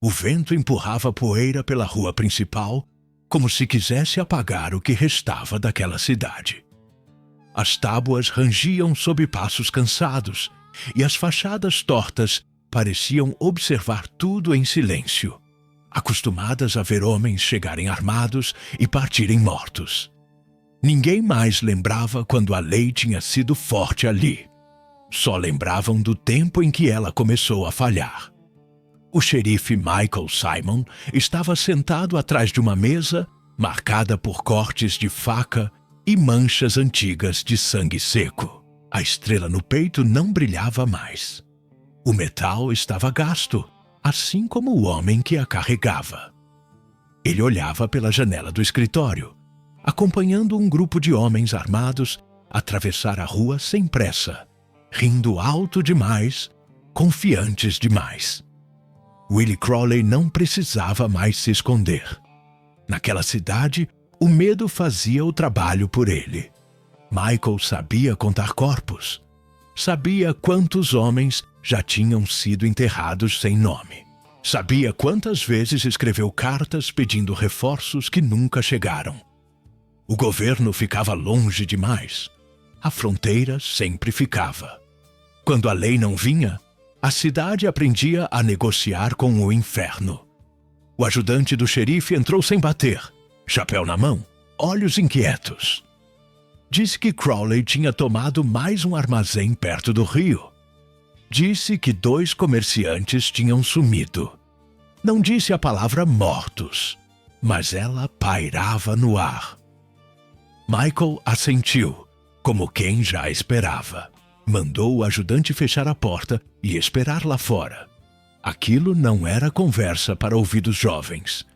O vento empurrava poeira pela rua principal, como se quisesse apagar o que restava daquela cidade. As tábuas rangiam sob passos cansados, e as fachadas tortas pareciam observar tudo em silêncio, acostumadas a ver homens chegarem armados e partirem mortos. Ninguém mais lembrava quando a lei tinha sido forte ali. Só lembravam do tempo em que ela começou a falhar. O xerife Michael Simon estava sentado atrás de uma mesa marcada por cortes de faca e manchas antigas de sangue seco. A estrela no peito não brilhava mais. O metal estava gasto, assim como o homem que a carregava. Ele olhava pela janela do escritório, acompanhando um grupo de homens armados atravessar a rua sem pressa, rindo alto demais, confiantes demais. Willie Crawley não precisava mais se esconder. Naquela cidade, o medo fazia o trabalho por ele. Michael sabia contar corpos. Sabia quantos homens já tinham sido enterrados sem nome. Sabia quantas vezes escreveu cartas pedindo reforços que nunca chegaram. O governo ficava longe demais. A fronteira sempre ficava. Quando a lei não vinha, a cidade aprendia a negociar com o inferno. O ajudante do xerife entrou sem bater, chapéu na mão, olhos inquietos. Disse que Crawley tinha tomado mais um armazém perto do rio. Disse que 2 comerciantes tinham sumido. Não disse a palavra mortos, mas ela pairava no ar. Michael assentiu, como quem já esperava. Mandou o ajudante fechar a porta e esperar lá fora. Aquilo não era conversa para ouvidos jovens.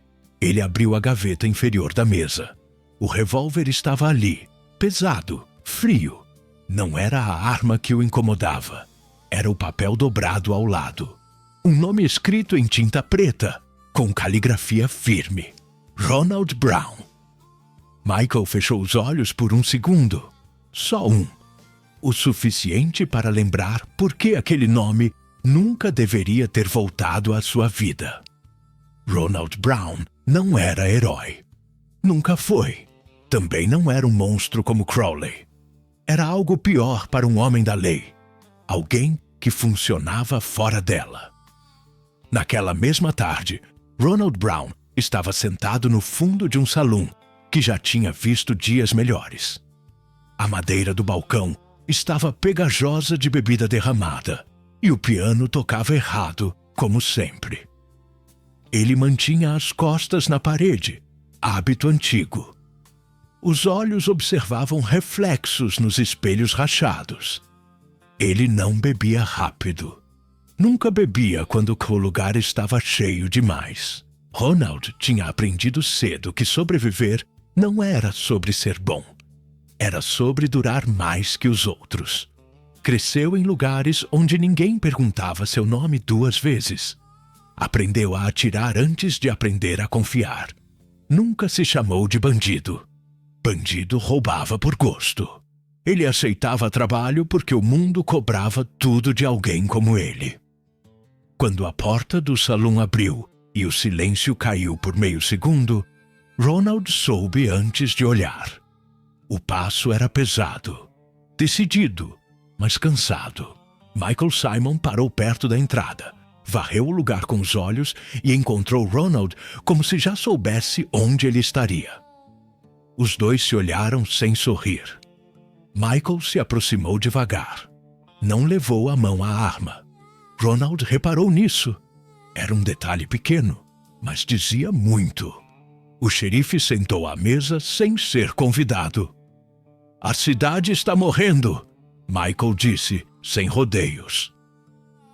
Ele abriu a gaveta inferior da mesa. O revólver estava ali, pesado, frio. Não era a arma que o incomodava. Era o papel dobrado ao lado. Um nome escrito em tinta preta, com caligrafia firme. Ronald Brown. Michael fechou os olhos por um segundo. Só um. O suficiente para lembrar por que aquele nome nunca deveria ter voltado à sua vida. Ronald Brown não era herói. Nunca foi. Também não era um monstro como Crawley. Era algo pior para um homem da lei. Alguém que funcionava fora dela. Naquela mesma tarde, Ronald Brown estava sentado no fundo de um salão que já tinha visto dias melhores. A madeira do balcão estava pegajosa de bebida derramada e o piano tocava errado, como sempre. Ele mantinha as costas na parede, hábito antigo. Os olhos observavam reflexos nos espelhos rachados. Ele não bebia rápido. Nunca bebia quando o lugar estava cheio demais. Ronald tinha aprendido cedo que sobreviver não era sobre ser bom. Era sobre durar mais que os outros. Cresceu em lugares onde ninguém perguntava seu nome 2 vezes. Aprendeu a atirar antes de aprender a confiar. Nunca se chamou de bandido. Bandido roubava por gosto. Ele aceitava trabalho porque o mundo cobrava tudo de alguém como ele. Quando a porta do salão abriu e o silêncio caiu por meio segundo, Ronald soube antes de olhar. O passo era pesado, decidido, mas cansado. Michael Simon parou perto da entrada, varreu o lugar com os olhos e encontrou Ronald como se já soubesse onde ele estaria. Os dois se olharam sem sorrir. Michael se aproximou devagar. Não levou a mão à arma. Ronald reparou nisso. Era um detalhe pequeno, mas dizia muito. O xerife sentou à mesa sem ser convidado. "A cidade está morrendo", Michael disse, sem rodeios.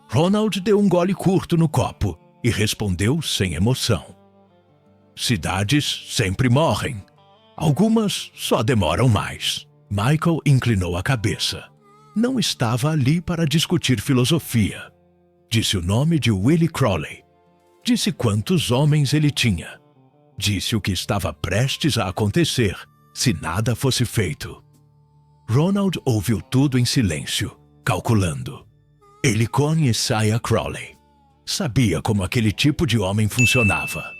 Ronald deu um gole curto no copo e respondeu sem emoção. "Cidades sempre morrem. Algumas só demoram mais." Michael inclinou a cabeça. Não estava ali para discutir filosofia. Disse o nome de Willie Crawley. Disse quantos homens ele tinha. Disse o que estava prestes a acontecer se nada fosse feito. Ronald ouviu tudo em silêncio, calculando. Ele conhecia Crawley. Sabia como aquele tipo de homem funcionava.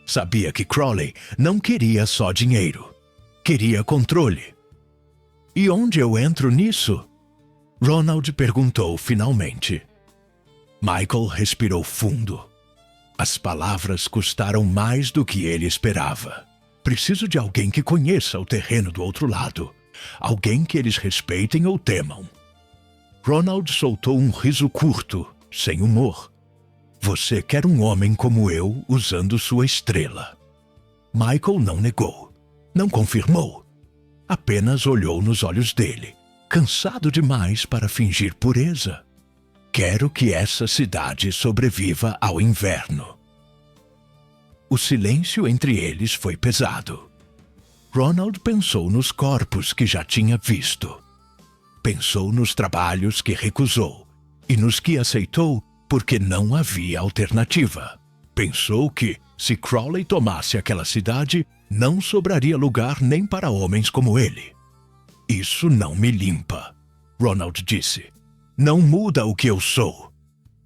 Sabia que Crowley não queria só dinheiro. Queria controle. E onde eu entro nisso? Ronald perguntou finalmente. Michael respirou fundo. As palavras custaram mais do que ele esperava. Preciso de alguém que conheça o terreno do outro lado. Alguém que eles respeitem ou temam. Ronald soltou um riso curto, sem humor. Você quer um homem como eu usando sua estrela. Michael não negou. Não confirmou. Apenas olhou nos olhos dele, cansado demais para fingir pureza. Quero que essa cidade sobreviva ao inverno. O silêncio entre eles foi pesado. Ronald pensou nos corpos que já tinha visto. Pensou nos trabalhos que recusou e nos que aceitou porque não havia alternativa. Pensou que, se Crowley tomasse aquela cidade, não sobraria lugar nem para homens como ele. Isso não me limpa, Ronald disse. Não muda o que eu sou.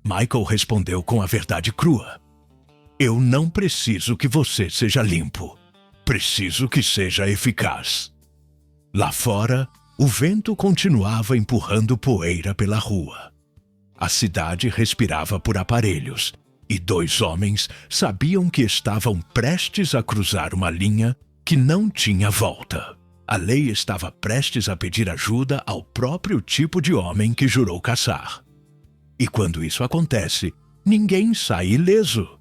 Michael respondeu com a verdade crua. Eu não preciso que você seja limpo. Preciso que seja eficaz. Lá fora, o vento continuava empurrando poeira pela rua. A cidade respirava por aparelhos, e dois homens sabiam que estavam prestes a cruzar uma linha que não tinha volta. A lei estava prestes a pedir ajuda ao próprio tipo de homem que jurou caçar. E quando isso acontece, ninguém sai ileso.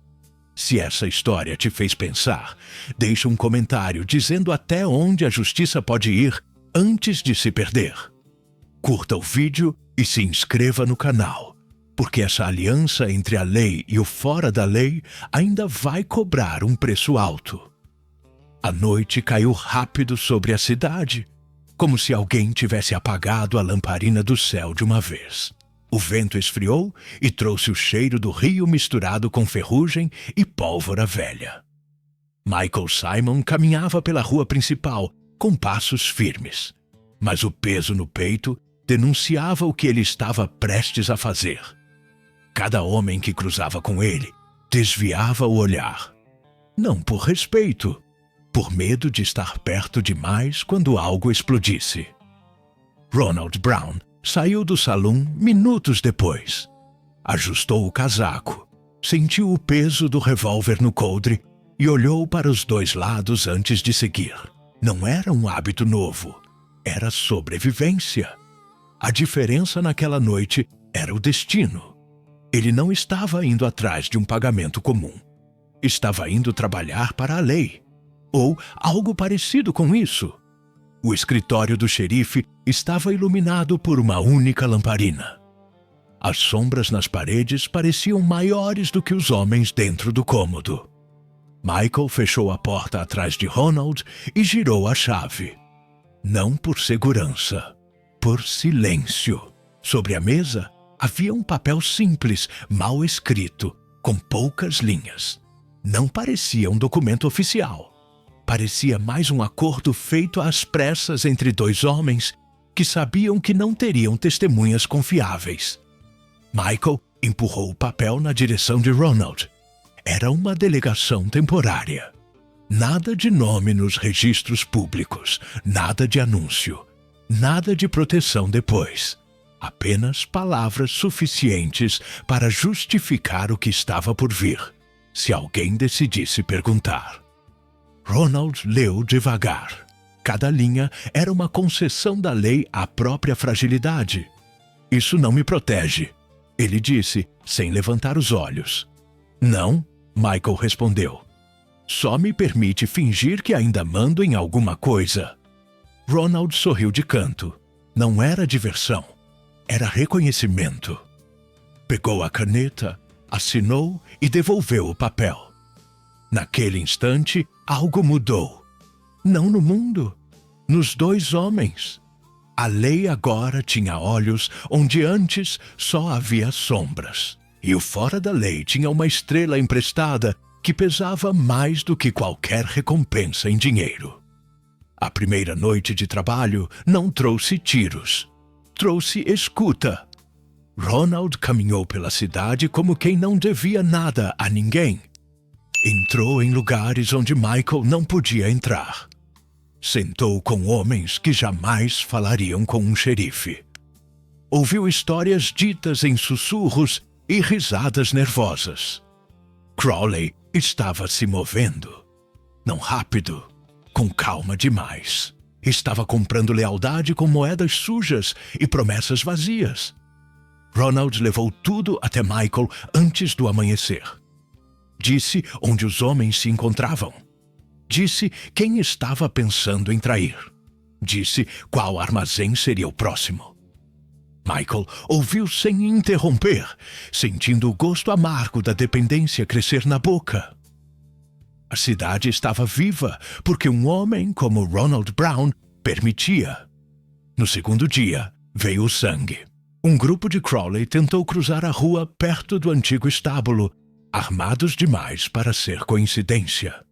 Se essa história te fez pensar, deixe um comentário dizendo até onde a justiça pode ir antes de se perder. Curta o vídeo e se inscreva no canal, porque essa aliança entre a lei e o fora da lei ainda vai cobrar um preço alto. A noite caiu rápido sobre a cidade, como se alguém tivesse apagado a lamparina do céu de uma vez. O vento esfriou e trouxe o cheiro do rio misturado com ferrugem e pólvora velha. Michael Simon caminhava pela rua principal com passos firmes, mas o peso no peito denunciava o que ele estava prestes a fazer. Cada homem que cruzava com ele desviava o olhar. Não por respeito, por medo de estar perto demais quando algo explodisse. Ronald Brown saiu do salão minutos depois. Ajustou o casaco, sentiu o peso do revólver no coldre e olhou para os dois lados antes de seguir. Não era um hábito novo, era sobrevivência. A diferença naquela noite era o destino. Ele não estava indo atrás de um pagamento comum. Estava indo trabalhar para a lei, ou algo parecido com isso. O escritório do xerife estava iluminado por uma única lamparina. As sombras nas paredes pareciam maiores do que os homens dentro do cômodo. Michael fechou a porta atrás de Ronald e girou a chave. Não por segurança, por silêncio. Sobre a mesa havia um papel simples, mal escrito, com poucas linhas. Não parecia um documento oficial. Parecia mais um acordo feito às pressas entre dois homens que sabiam que não teriam testemunhas confiáveis. Michael empurrou o papel na direção de Ronald. Era uma delegação temporária. Nada de nome nos registros públicos, nada de anúncio, nada de proteção depois. Apenas palavras suficientes para justificar o que estava por vir, se alguém decidisse perguntar. Ronald leu devagar. Cada linha era uma concessão da lei à própria fragilidade. Isso não me protege, ele disse, sem levantar os olhos. Não, Michael respondeu. Só me permite fingir que ainda mando em alguma coisa. Ronald sorriu de canto. Não era diversão, era reconhecimento. Pegou a caneta, assinou e devolveu o papel. Naquele instante, algo mudou. Não no mundo, nos dois homens. A lei agora tinha olhos onde antes só havia sombras. E o fora da lei tinha uma estrela emprestada que pesava mais do que qualquer recompensa em dinheiro. A primeira noite de trabalho não trouxe tiros. Trouxe escuta. Ronald caminhou pela cidade como quem não devia nada a ninguém. Entrou em lugares onde Michael não podia entrar. Sentou com homens que jamais falariam com um xerife. Ouviu histórias ditas em sussurros e risadas nervosas. Crowley estava se movendo. Não rápido, com calma demais. Estava comprando lealdade com moedas sujas e promessas vazias. Ronald levou tudo até Michael antes do amanhecer. Disse onde os homens se encontravam. Disse quem estava pensando em trair. Disse qual armazém seria o próximo. Michael ouviu sem interromper, sentindo o gosto amargo da dependência crescer na boca. A cidade estava viva porque um homem como Ronald Brown permitia. No segundo dia, veio o sangue. Um grupo de Crowley tentou cruzar a rua perto do antigo estábulo, armados demais para ser coincidência.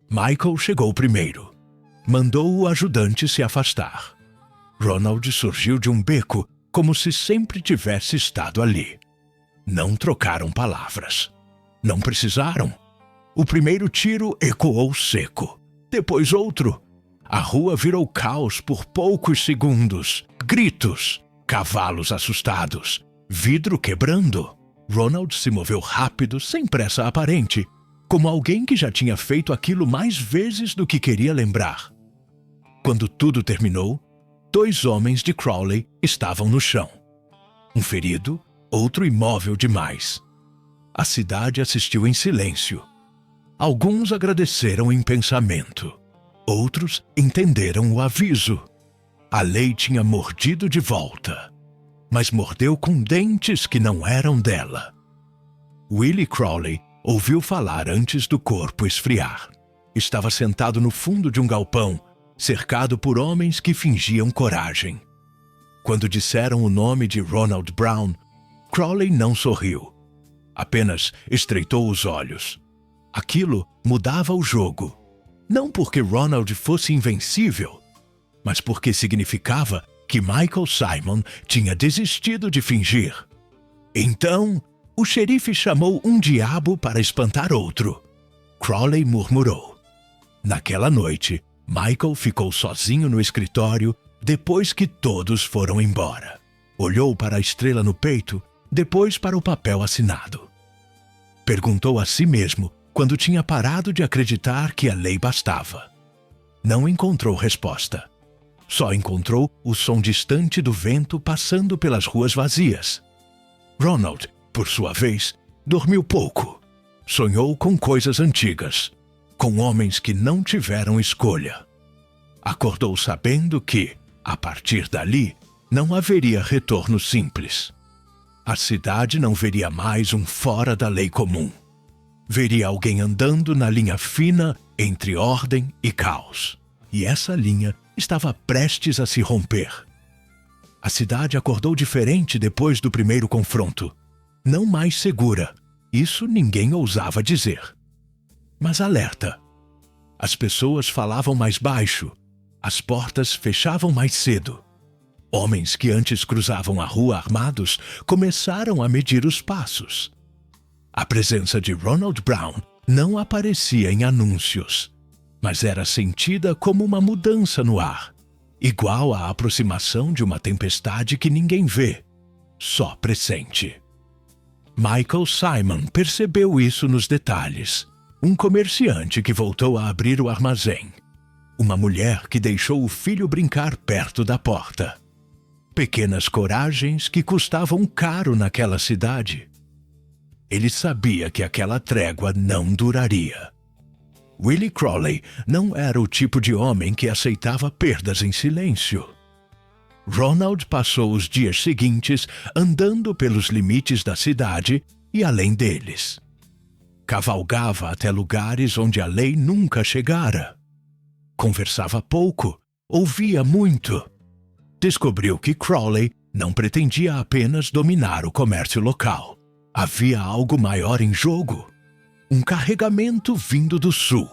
Michael chegou primeiro. Mandou o ajudante se afastar. Ronald surgiu de um beco como se sempre tivesse estado ali. Não trocaram palavras. Não precisaram. O primeiro tiro ecoou seco. Depois outro. A rua virou caos por poucos segundos. Gritos. Cavalos assustados. Vidro quebrando. Ronald se moveu rápido, sem pressa aparente, como alguém que já tinha feito aquilo mais vezes do que queria lembrar. Quando tudo terminou, 2 homens de Crowley estavam no chão. Um ferido, outro imóvel demais. A cidade assistiu em silêncio. Alguns agradeceram em pensamento. Outros entenderam o aviso. A lei tinha mordido de volta, mas mordeu com dentes que não eram dela. Willie Crowley ouviu falar antes do corpo esfriar. Estava sentado no fundo de um galpão, cercado por homens que fingiam coragem. Quando disseram o nome de Ronald Brown, Crowley não sorriu. Apenas estreitou os olhos. Aquilo mudava o jogo. Não porque Ronald fosse invencível, mas porque significava que Michael Simon tinha desistido de fingir. Então, o xerife chamou um diabo para espantar outro. Crowley murmurou. Naquela noite, Michael ficou sozinho no escritório depois que todos foram embora. Olhou para a estrela no peito, depois para o papel assinado. Perguntou a si mesmo quando tinha parado de acreditar que a lei bastava. Não encontrou resposta. Só encontrou o som distante do vento passando pelas ruas vazias. Ronald, por sua vez, dormiu pouco. Sonhou com coisas antigas, com homens que não tiveram escolha. Acordou sabendo que, a partir dali, não haveria retorno simples. A cidade não veria mais um fora da lei comum. Veria alguém andando na linha fina entre ordem e caos. E essa linha estava prestes a se romper. A cidade acordou diferente depois do primeiro confronto. Não mais segura, isso ninguém ousava dizer. Mas alerta. As pessoas falavam mais baixo, as portas fechavam mais cedo. Homens que antes cruzavam a rua armados começaram a medir os passos. A presença de Ronald Brown não aparecia em anúncios, mas era sentida como uma mudança no ar, igual à aproximação de uma tempestade que ninguém vê, só pressente. Michael Simon percebeu isso nos detalhes. Um comerciante que voltou a abrir o armazém. Uma mulher que deixou o filho brincar perto da porta. Pequenas coragens que custavam caro naquela cidade. Ele sabia que aquela trégua não duraria. Willie Crowley não era o tipo de homem que aceitava perdas em silêncio. Ronald passou os dias seguintes andando pelos limites da cidade e além deles. Cavalgava até lugares onde a lei nunca chegara. Conversava pouco, ouvia muito. Descobriu que Crowley não pretendia apenas dominar o comércio local. Havia algo maior em jogo. Um carregamento vindo do sul.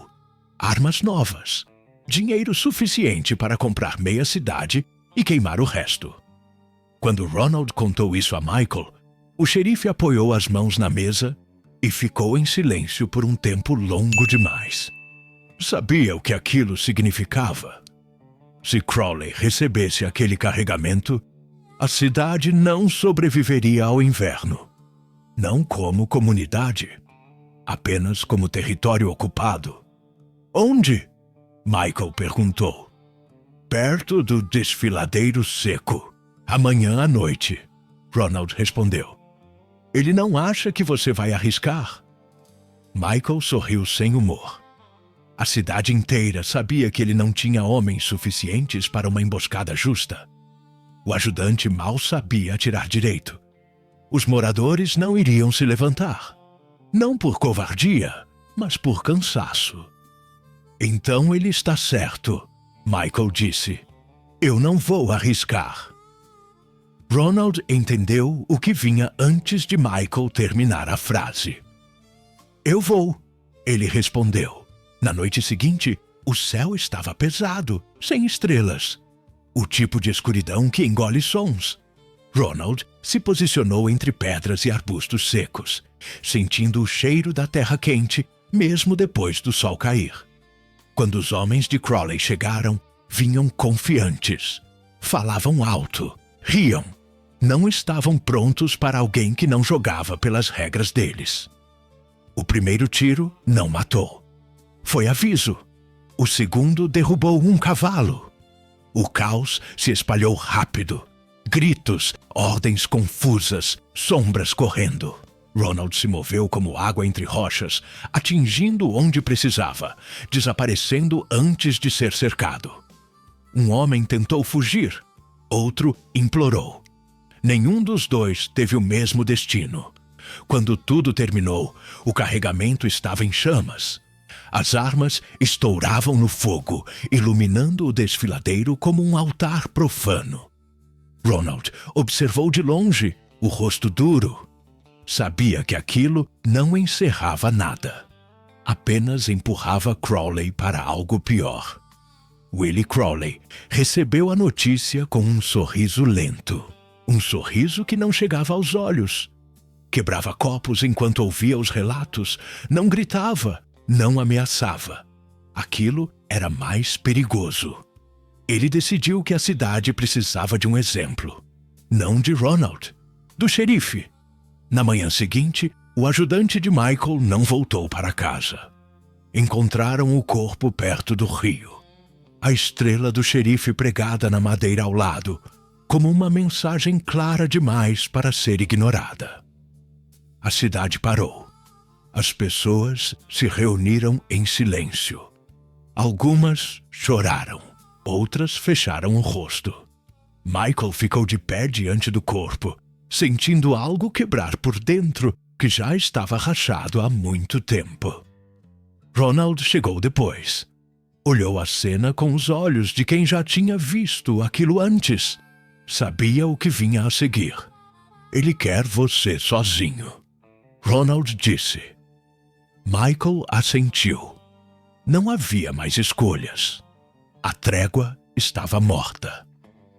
Armas novas. Dinheiro suficiente para comprar meia cidade e queimar o resto. Quando Ronald contou isso a Michael, o xerife apoiou as mãos na mesa e ficou em silêncio por um tempo longo demais. Sabia o que aquilo significava. Se Crowley recebesse aquele carregamento, a cidade não sobreviveria ao inverno. Não como comunidade, apenas como território ocupado. Onde? Michael perguntou. Perto do desfiladeiro seco. Amanhã à noite, Ronald respondeu. Ele não acha que você vai arriscar? Michael sorriu sem humor. A cidade inteira sabia que ele não tinha homens suficientes para uma emboscada justa. O ajudante mal sabia atirar direito. Os moradores não iriam se levantar. Não por covardia, mas por cansaço. Então ele está certo, Michael disse. Eu não vou arriscar. Ronald entendeu o que vinha antes de Michael terminar a frase. Eu vou, ele respondeu. Na noite seguinte, o céu estava pesado, sem estrelas. O tipo de escuridão que engole sons. Ronald se posicionou entre pedras e arbustos secos, sentindo o cheiro da terra quente, mesmo depois do sol cair. Quando os homens de Crowley chegaram, vinham confiantes. Falavam alto, riam. Não estavam prontos para alguém que não jogava pelas regras deles. O primeiro tiro não matou. Foi aviso. O segundo derrubou um cavalo. O caos se espalhou rápido. Gritos, ordens confusas, sombras correndo. Ronald se moveu como água entre rochas, atingindo onde precisava, desaparecendo antes de ser cercado. Um homem tentou fugir. Outro implorou. Nenhum dos dois teve o mesmo destino. Quando tudo terminou, o carregamento estava em chamas. As armas estouravam no fogo, iluminando o desfiladeiro como um altar profano. Ronald observou de longe, o rosto duro. Sabia que aquilo não encerrava nada. Apenas empurrava Crowley para algo pior. Willie Crowley recebeu a notícia com um sorriso lento. Um sorriso que não chegava aos olhos. Quebrava copos enquanto ouvia os relatos. Não gritava, não ameaçava. Aquilo era mais perigoso. Ele decidiu que a cidade precisava de um exemplo. Não de Ronald, do xerife. Na manhã seguinte, o ajudante de Michael não voltou para casa. Encontraram o corpo perto do rio. A estrela do xerife pregada na madeira ao lado, como uma mensagem clara demais para ser ignorada. A cidade parou. As pessoas se reuniram em silêncio. Algumas choraram, outras fecharam o rosto. Michael ficou de pé diante do corpo, sentindo algo quebrar por dentro que já estava rachado há muito tempo. Ronald chegou depois. Olhou a cena com os olhos de quem já tinha visto aquilo antes. Sabia o que vinha a seguir. Ele quer você sozinho. Ronald disse. Michael assentiu. Não havia mais escolhas. A trégua estava morta.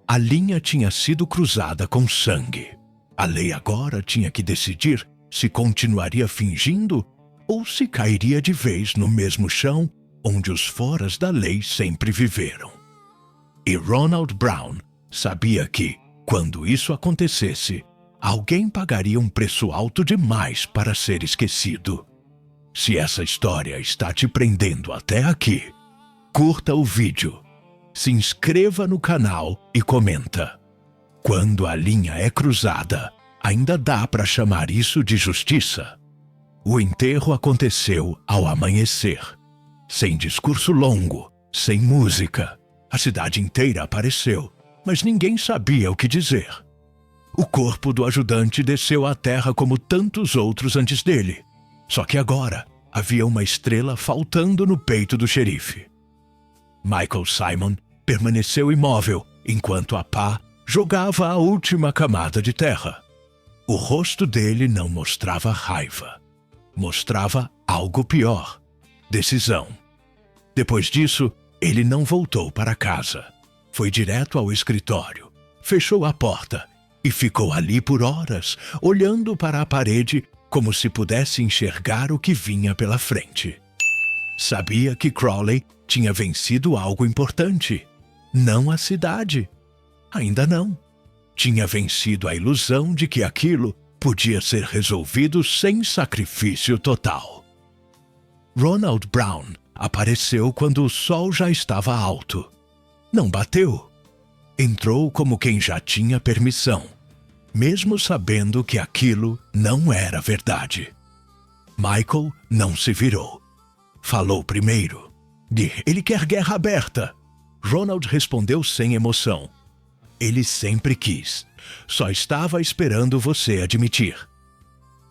A linha tinha sido cruzada com sangue. A lei agora tinha que decidir se continuaria fingindo ou se cairia de vez no mesmo chão onde os foras da lei sempre viveram. E Ronald Brown sabia que, quando isso acontecesse, alguém pagaria um preço alto demais para ser esquecido. Se essa história está te prendendo até aqui, curta o vídeo, se inscreva no canal e comenta. Quando a linha é cruzada, ainda dá para chamar isso de justiça? O enterro aconteceu ao amanhecer. Sem discurso longo, sem música. A cidade inteira apareceu, mas ninguém sabia o que dizer. O corpo do ajudante desceu à terra como tantos outros antes dele. Só que agora havia uma estrela faltando no peito do xerife. Michael Simon permaneceu imóvel enquanto a pá jogava a última camada de terra. O rosto dele não mostrava raiva. Mostrava algo pior. Decisão. Depois disso, ele não voltou para casa. Foi direto ao escritório, fechou a porta e ficou ali por horas, olhando para a parede como se pudesse enxergar o que vinha pela frente. Sabia que Crowley tinha vencido algo importante. Não a cidade. Ainda não. Tinha vencido a ilusão de que aquilo podia ser resolvido sem sacrifício total. Ronald Brown apareceu quando o sol já estava alto. Não bateu. Entrou como quem já tinha permissão, mesmo sabendo que aquilo não era verdade. Michael não se virou. Falou primeiro. Ele quer guerra aberta. Ronald respondeu sem emoção. Ele sempre quis. Só estava esperando você admitir.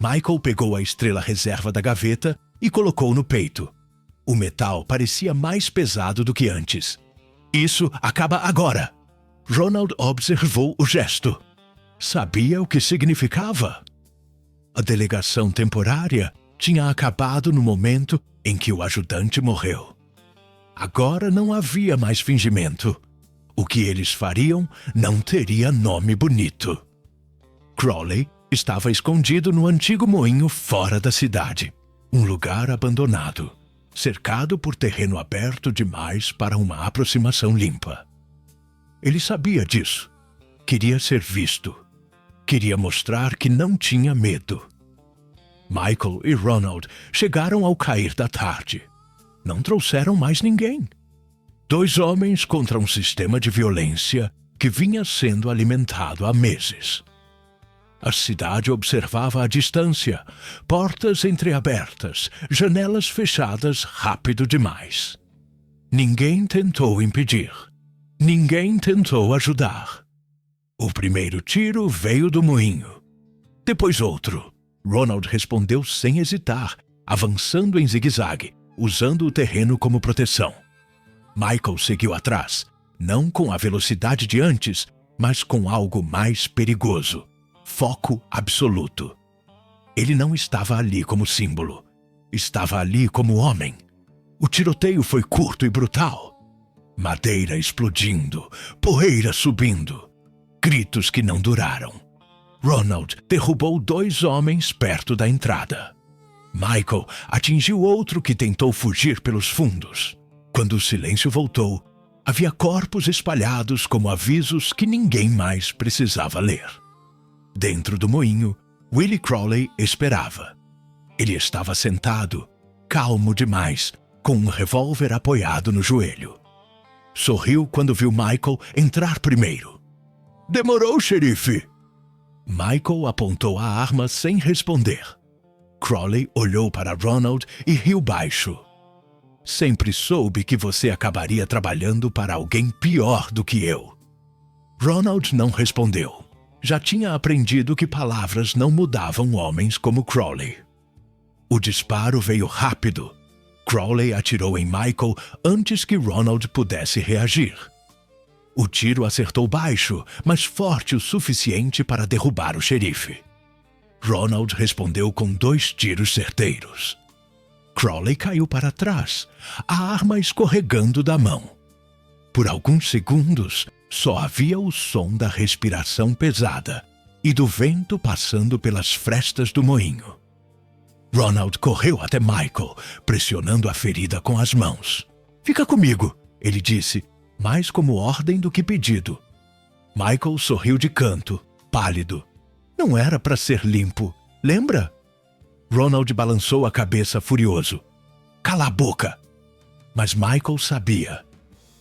Michael pegou a estrela reserva da gaveta e colocou no peito. O metal parecia mais pesado do que antes. Isso acaba agora. Ronald observou o gesto. Sabia o que significava. A delegação temporária tinha acabado no momento em que o ajudante morreu. Agora não havia mais fingimento. O que eles fariam não teria nome bonito. Crowley estava escondido no antigo moinho fora da cidade, um lugar abandonado, cercado por terreno aberto demais para uma aproximação limpa. Ele sabia disso. Queria ser visto. Queria mostrar que não tinha medo. Michael e Ronald chegaram ao cair da tarde. Não trouxeram mais ninguém. 2 homens contra um sistema de violência que vinha sendo alimentado há meses. A cidade observava à distância, portas entreabertas, janelas fechadas rápido demais. Ninguém tentou impedir. Ninguém tentou ajudar. O primeiro tiro veio do moinho. Depois outro. Ronald respondeu sem hesitar, avançando em zigue-zague, usando o terreno como proteção. Michael seguiu atrás, não com a velocidade de antes, mas com algo mais perigoso. Foco absoluto. Ele não estava ali como símbolo. Estava ali como homem. O tiroteio foi curto e brutal. Madeira explodindo, poeira subindo. Gritos que não duraram. Ronald derrubou 2 homens perto da entrada. Michael atingiu outro que tentou fugir pelos fundos. Quando o silêncio voltou, havia corpos espalhados como avisos que ninguém mais precisava ler. Dentro do moinho, Willie Crowley esperava. Ele estava sentado, calmo demais, com um revólver apoiado no joelho. Sorriu quando viu Michael entrar primeiro. "Demorou, xerife!" Michael apontou a arma sem responder. Crowley olhou para Ronald e riu baixo. "Sempre soube que você acabaria trabalhando para alguém pior do que eu." Ronald não respondeu. Já tinha aprendido que palavras não mudavam homens como Crowley. O disparo veio rápido. Crowley atirou em Michael antes que Ronald pudesse reagir. O tiro acertou baixo, mas forte o suficiente para derrubar o xerife. Ronald respondeu com 2 tiros certeiros. Crowley caiu para trás, a arma escorregando da mão. Por alguns segundos, só havia o som da respiração pesada e do vento passando pelas frestas do moinho. Ronald correu até Michael, pressionando a ferida com as mãos. "Fica comigo", ele disse, mais como ordem do que pedido. Michael sorriu de canto, pálido. Não era para ser limpo, lembra? Ronald balançou a cabeça furioso. "Cala a boca!" Mas Michael sabia.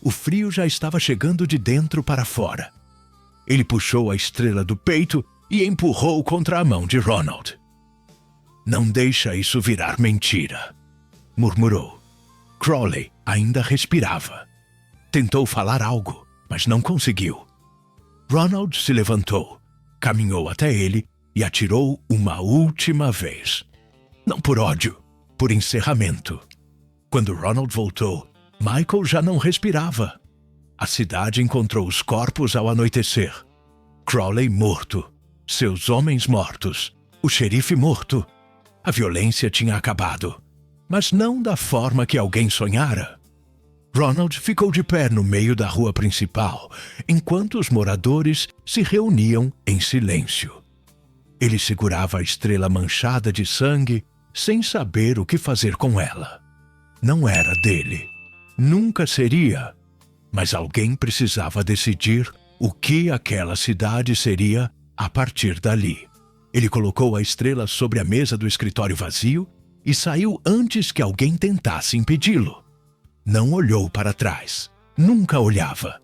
O frio já estava chegando de dentro para fora. Ele puxou a estrela do peito e empurrou contra a mão de Ronald. "Não deixa isso virar mentira", murmurou. Crowley ainda respirava. Tentou falar algo, mas não conseguiu. Ronald se levantou, caminhou até ele e atirou uma última vez. Não por ódio, por encerramento. Quando Ronald voltou, Michael já não respirava. A cidade encontrou os corpos ao anoitecer. Crowley morto, seus homens mortos, o xerife morto. A violência tinha acabado, mas não da forma que alguém sonhara. Ronald ficou de pé no meio da rua principal, enquanto os moradores se reuniam em silêncio. Ele segurava a estrela manchada de sangue, sem saber o que fazer com ela. Não era dele. Nunca seria. Mas alguém precisava decidir o que aquela cidade seria a partir dali. Ele colocou a estrela sobre a mesa do escritório vazio e saiu antes que alguém tentasse impedi-lo. Não olhou para trás. Nunca olhava.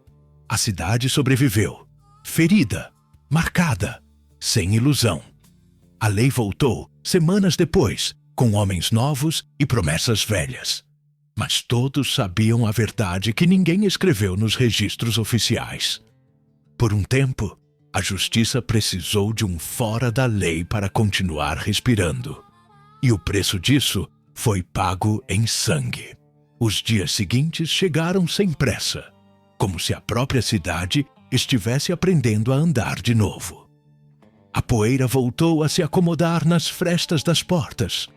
A cidade sobreviveu. Ferida, marcada, sem ilusão. A lei voltou, semanas depois, com homens novos e promessas velhas. Mas todos sabiam a verdade que ninguém escreveu nos registros oficiais. Por um tempo, a justiça precisou de um fora da lei para continuar respirando. E o preço disso foi pago em sangue. Os dias seguintes chegaram sem pressa, como se a própria cidade estivesse aprendendo a andar de novo. A poeira voltou a se acomodar nas frestas das portas.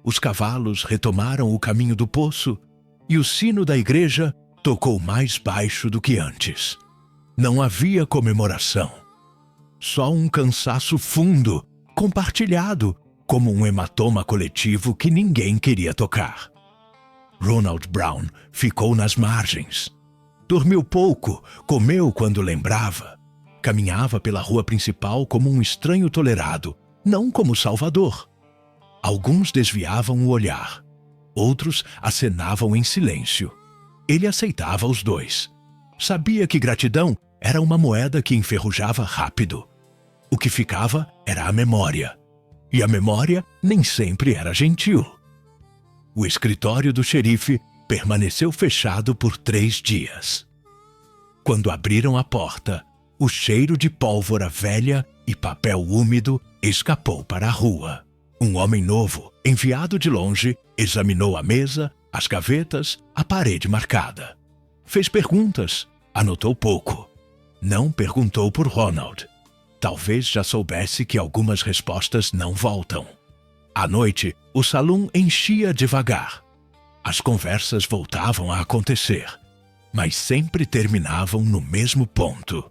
Os cavalos retomaram o caminho do poço e o sino da igreja tocou mais baixo do que antes. Não havia comemoração. Só um cansaço fundo, compartilhado, como um hematoma coletivo que ninguém queria tocar. Ronald Brown ficou nas margens. Dormiu pouco, comeu quando lembrava. Caminhava pela rua principal como um estranho tolerado, não como salvador. Alguns desviavam o olhar. Outros acenavam em silêncio. Ele aceitava os dois. Sabia que gratidão era uma moeda que enferrujava rápido. O que ficava era a memória. E a memória nem sempre era gentil. O escritório do xerife permaneceu fechado por 3 dias. Quando abriram a porta, o cheiro de pólvora velha e papel úmido escapou para a rua. Um homem novo, enviado de longe, examinou a mesa, as gavetas, a parede marcada. Fez perguntas, anotou pouco. Não perguntou por Ronald. Talvez já soubesse que algumas respostas não voltam. À noite, o salão enchia devagar. As conversas voltavam a acontecer, mas sempre terminavam no mesmo ponto.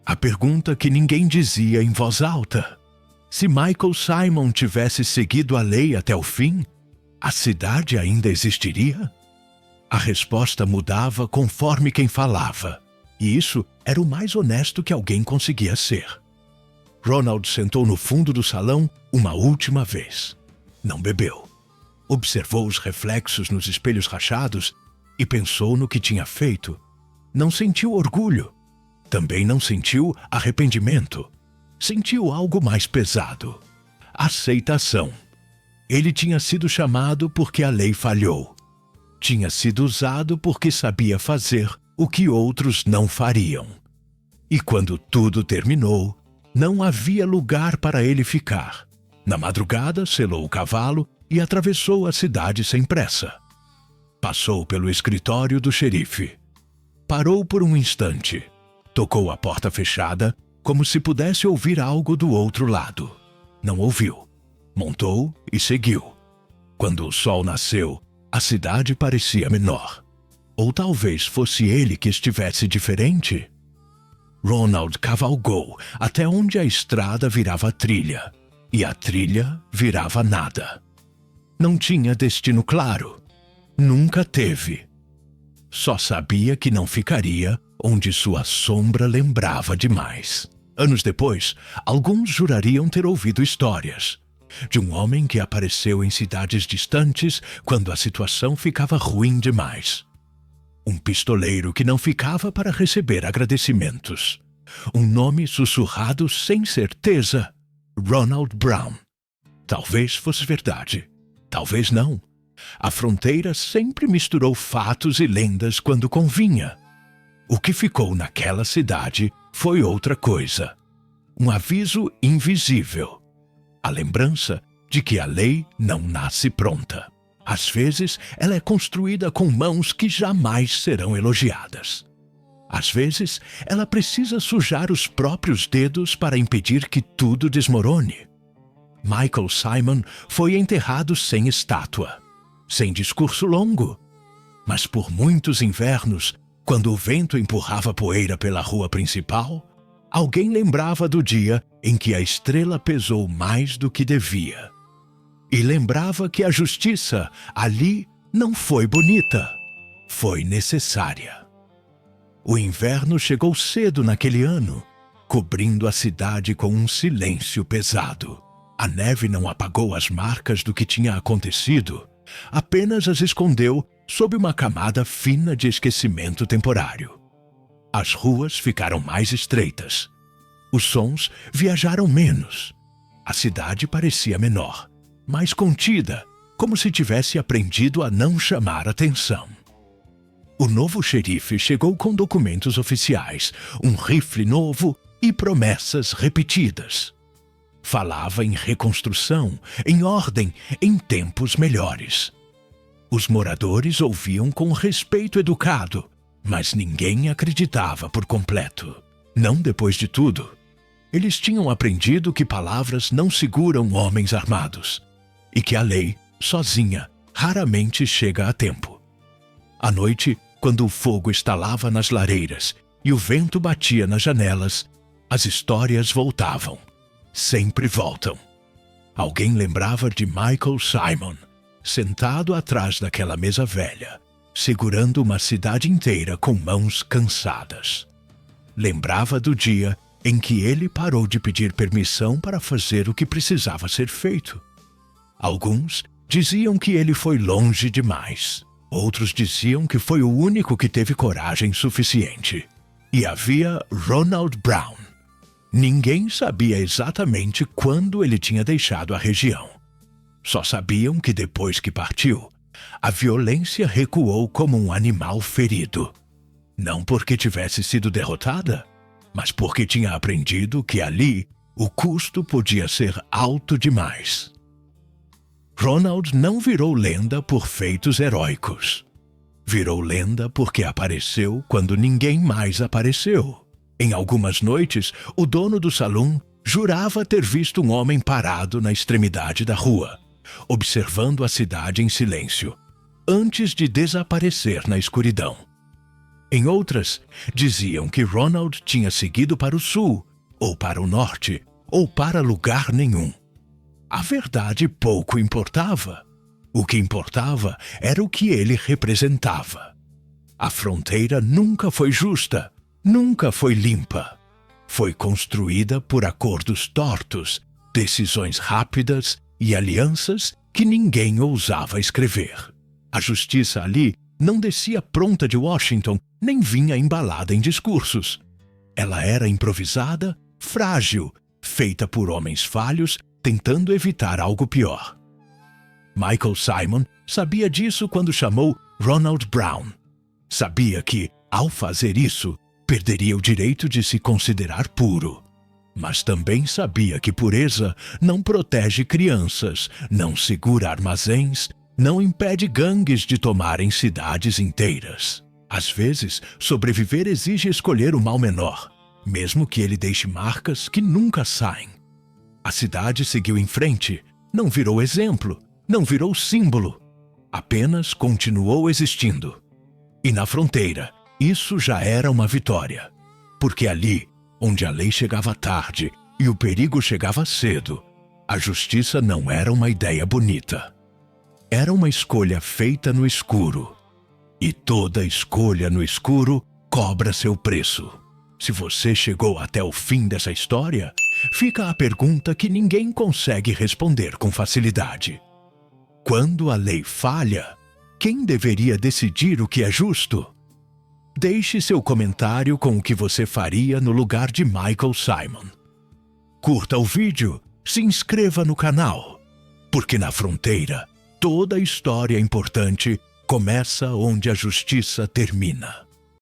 A pergunta que ninguém dizia em voz alta. Se Michael Simon tivesse seguido a lei até o fim, a cidade ainda existiria? A resposta mudava conforme quem falava, e isso era o mais honesto que alguém conseguia ser. Ronald sentou no fundo do salão uma última vez. Não bebeu. Observou os reflexos nos espelhos rachados e pensou no que tinha feito. Não sentiu orgulho. Também não sentiu arrependimento. Sentiu algo mais pesado. Aceitação. Ele tinha sido chamado porque a lei falhou. Tinha sido usado porque sabia fazer o que outros não fariam. E quando tudo terminou, não havia lugar para ele ficar. Na madrugada, selou o cavalo e atravessou a cidade sem pressa. Passou pelo escritório do xerife. Parou por um instante. Tocou a porta fechada, como se pudesse ouvir algo do outro lado. Não ouviu. Montou e seguiu. Quando o sol nasceu, a cidade parecia menor. Ou talvez fosse ele que estivesse diferente. Ronald cavalgou até onde a estrada virava trilha. E a trilha virava nada. Não tinha destino claro. Nunca teve. Só sabia que não ficaria onde sua sombra lembrava demais. Anos depois, alguns jurariam ter ouvido histórias de um homem que apareceu em cidades distantes quando a situação ficava ruim demais. Um pistoleiro que não ficava para receber agradecimentos. Um nome sussurrado sem certeza. Ronald Brown. Talvez fosse verdade. Talvez não. A fronteira sempre misturou fatos e lendas quando convinha. O que ficou naquela cidade foi outra coisa. Um aviso invisível. A lembrança de que a lei não nasce pronta. Às vezes, ela é construída com mãos que jamais serão elogiadas. Às vezes, ela precisa sujar os próprios dedos para impedir que tudo desmorone. Michael Simon foi enterrado sem estátua, sem discurso longo. Mas por muitos invernos, quando o vento empurrava poeira pela rua principal, alguém lembrava do dia em que a estrela pesou mais do que devia. E lembrava que a justiça ali não foi bonita, foi necessária. O inverno chegou cedo naquele ano, cobrindo a cidade com um silêncio pesado. A neve não apagou as marcas do que tinha acontecido, apenas as escondeu sob uma camada fina de esquecimento temporário. As ruas ficaram mais estreitas. Os sons viajaram menos. A cidade parecia menor, mais contida, como se tivesse aprendido a não chamar atenção. O novo xerife chegou com documentos oficiais, um rifle novo e promessas repetidas. Falava em reconstrução, em ordem, em tempos melhores. Os moradores ouviam com respeito educado, mas ninguém acreditava por completo. Não depois de tudo. Eles tinham aprendido que palavras não seguram homens armados e que a lei, sozinha, raramente chega a tempo. À noite, quando o fogo estalava nas lareiras e o vento batia nas janelas, as histórias voltavam. Sempre voltam. Alguém lembrava de Michael Simon, sentado atrás daquela mesa velha, segurando uma cidade inteira com mãos cansadas. Lembrava do dia em que ele parou de pedir permissão para fazer o que precisava ser feito. Alguns diziam que ele foi longe demais. Outros diziam que foi o único que teve coragem suficiente. E havia Ronald Brown. Ninguém sabia exatamente quando ele tinha deixado a região. Só sabiam que depois que partiu, a violência recuou como um animal ferido. Não porque tivesse sido derrotada, mas porque tinha aprendido que ali o custo podia ser alto demais. Ronald não virou lenda por feitos heróicos. Virou lenda porque apareceu quando ninguém mais apareceu. Em algumas noites, o dono do salão jurava ter visto um homem parado na extremidade da rua, observando a cidade em silêncio, antes de desaparecer na escuridão. Em outras, diziam que Ronald tinha seguido para o sul, ou para o norte, ou para lugar nenhum. A verdade pouco importava. O que importava era o que ele representava. A fronteira nunca foi justa, nunca foi limpa. Foi construída por acordos tortos, decisões rápidas e alianças que ninguém ousava escrever. A justiça ali não descia pronta de Washington, nem vinha embalada em discursos. Ela era improvisada, frágil, feita por homens falhos, tentando evitar algo pior. Michael Simon sabia disso quando chamou Ronald Brown. Sabia que, ao fazer isso, perderia o direito de se considerar puro. Mas também sabia que pureza não protege crianças, não segura armazéns, não impede gangues de tomarem cidades inteiras. Às vezes, sobreviver exige escolher o mal menor, mesmo que ele deixe marcas que nunca saem. A cidade seguiu em frente, não virou exemplo, não virou símbolo, apenas continuou existindo. E na fronteira, isso já era uma vitória, porque ali, onde a lei chegava tarde e o perigo chegava cedo, a justiça não era uma ideia bonita. Era uma escolha feita no escuro. E toda escolha no escuro cobra seu preço. Se você chegou até o fim dessa história, fica a pergunta que ninguém consegue responder com facilidade. Quando a lei falha, quem deveria decidir o que é justo? Deixe seu comentário com o que você faria no lugar de Michael Simon. Curta o vídeo, se inscreva no canal, porque na fronteira, toda história importante começa onde a justiça termina.